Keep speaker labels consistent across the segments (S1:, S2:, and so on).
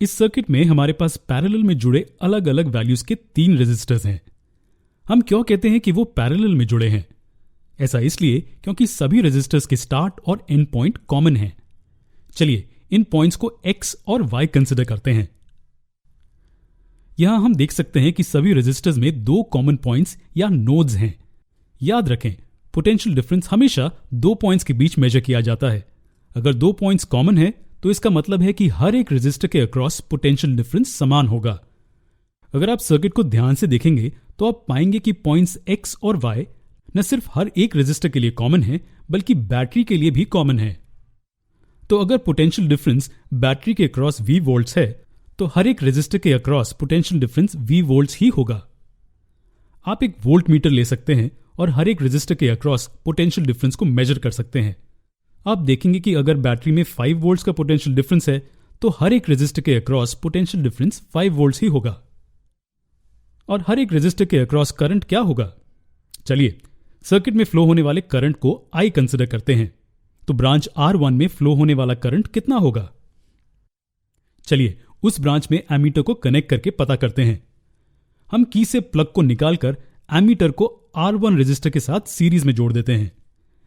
S1: इस सर्किट में हमारे पास पैरेलल में जुड़े अलग अलग वैल्यूज के 3 रेजिस्टर्स हैं। हम क्यों कहते हैं कि वो पैरेलल में जुड़े हैं? ऐसा इसलिए क्योंकि सभी रेजिस्टर्स के स्टार्ट और एंड पॉइंट कॉमन हैं। चलिए इन पॉइंट्स को x और y कंसिडर करते हैं। यहां हम देख सकते हैं कि सभी रेजिस्टर्स में 2 कॉमन पॉइंट्स या नोड्स हैं। याद रखें, पोटेंशियल डिफरेंस हमेशा 2 पॉइंट्स के बीच मेजर किया जाता है। अगर 2 पॉइंट्स कॉमन है तो इसका मतलब है कि हर एक रेजिस्टर के अक्रॉस पोटेंशियल डिफरेंस समान होगा। अगर आप सर्किट को ध्यान से देखेंगे तो आप पाएंगे कि पॉइंट्स x और y न सिर्फ हर एक रेजिस्टर के लिए कॉमन है बल्कि बैटरी के लिए भी कॉमन है। तो अगर पोटेंशियल डिफरेंस बैटरी के अक्रॉस V वोल्ट्स है तो हर एक रेजिस्टर के across potential difference V volts ही होगा। आप एक वोल्ट मीटर ले सकते हैं और हर एक रेजिस्टर के अक्रॉस पोटेंशियल डिफरेंस को मेजर कर सकते हैं। आप देखेंगे कि अगर बैटरी में 5 वोल्ट्स का पोटेंशियल डिफरेंस है तो हर एक रेजिस्टर के अक्रॉस पोटेंशियल डिफरेंस 5 वोल्ट्स ही होगा। और हर एक रेजिस्टर के अक्रॉस करंट क्या होगा? चलिए सर्किट में फ्लो होने वाले करंट को I कंसिडर करते हैं। तो ब्रांच R1 में फ्लो होने वाला करंट कितना होगा? चलिए उस ब्रांच में एमीटर को कनेक्ट करके पता करते हैं। हम की से प्लग को निकालकर एमीटर को R1 रेजिस्टर के साथ सीरीज में जोड़ देते हैं।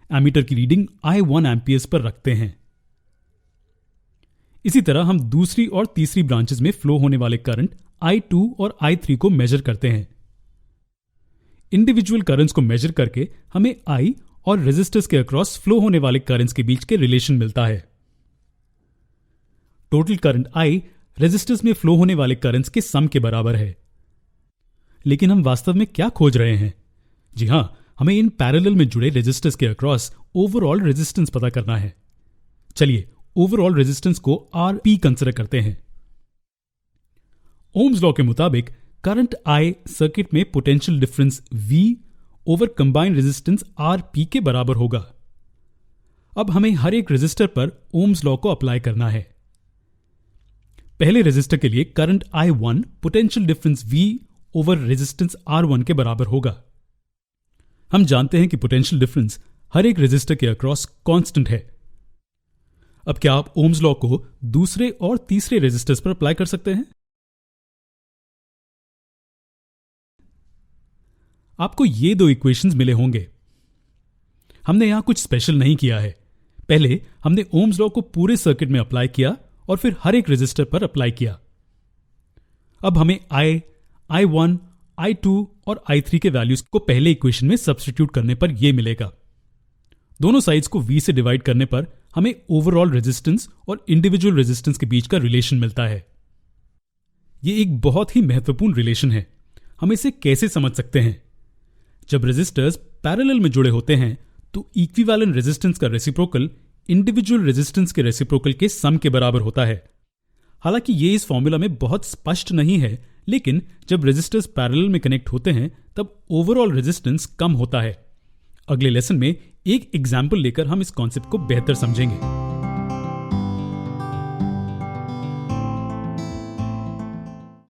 S1: एमीटर की रीडिंग I1 एम्पियर्स पर रखते हैं। इसी तरह हम दूसरी और तीसरी ब्रांचेस में फ्लो होने वाले करंट I2 और I3 को मेजर करते हैं। इंडिविजुअल करंट्स को मेजर करके हमें I और रेजिस्टर्स के अक्रॉस फ्लो होने वाले करंट्स के बीच के रिलेशन मिलता है। टोटल करंट I रेजिस्टर्स में फ्लो होने वाले करंट्स के सम के बराबर है। लेकिन हम वास्तव में क्या खोज रहे हैं? जी हां, हमें इन पैरेलल में जुड़े रेजिस्टर्स के अक्रॉस ओवरऑल रेजिस्टेंस पता करना है। चलिए ओवरऑल रेजिस्टेंस को Rp कंसिडर करते हैं। ओम्स लॉ के मुताबिक करंट I सर्किट में potential difference V over combined resistance Rp के बराबर होगा। अब हमें हर एक रेजिस्टर पर ओम्स लॉ को अप्लाई करना है। पहले रेजिस्टर के लिए current I1 potential difference V over resistance R1 के बराबर होगा। हम जानते हैं कि पोटेंशियल डिफरेंस हर एक रेजिस्टर के अक्रॉस कांस्टेंट है। अब क्या आप ओम्स लॉ को दूसरे और तीसरे रेजिस्टर्स पर अप्लाई कर सकते हैं? आपको ये 2 इक्वेशंस मिले होंगे। हमने यहां कुछ स्पेशल नहीं किया है। पहले हमने ओम्स लॉ को पूरे सर्किट में अप्लाई किया और फिर हर एक रेजिस्टर पर अप्लाई किया। अब हमें I1, I2 और I3 के वैल्यूज को पहले इक्वेशन में सब्स्टिट्यूट करने पर यह मिलेगा। दोनों साइड्स को V से डिवाइड करने पर हमें ओवरऑल रेजिस्टेंस और इंडिविजुअल रेजिस्टेंस के बीच का रिलेशन मिलता है। यह एक बहुत ही महत्वपूर्ण रिलेशन है। हम इसे कैसे समझ सकते हैं? जब रेजिस्टर्स पैरेलल में जुड़े होते हैं तो इक्विवेलेंट रेजिस्टेंस का रेसिप्रोकल इंडिविजुअल रेजिस्टेंस के रेसिप्रोकल के सम के बराबर होता है। हालांकि ये इस फॉर्मूला में बहुत स्पष्ट नहीं है, लेकिन जब रेजिस्टर्स पैरेलल में कनेक्ट होते हैं तब ओवरऑल रेजिस्टेंस कम होता है। अगले लेसन में एक एग्जाम्पल लेकर हम इस कॉन्सेप्ट को बेहतर समझेंगे।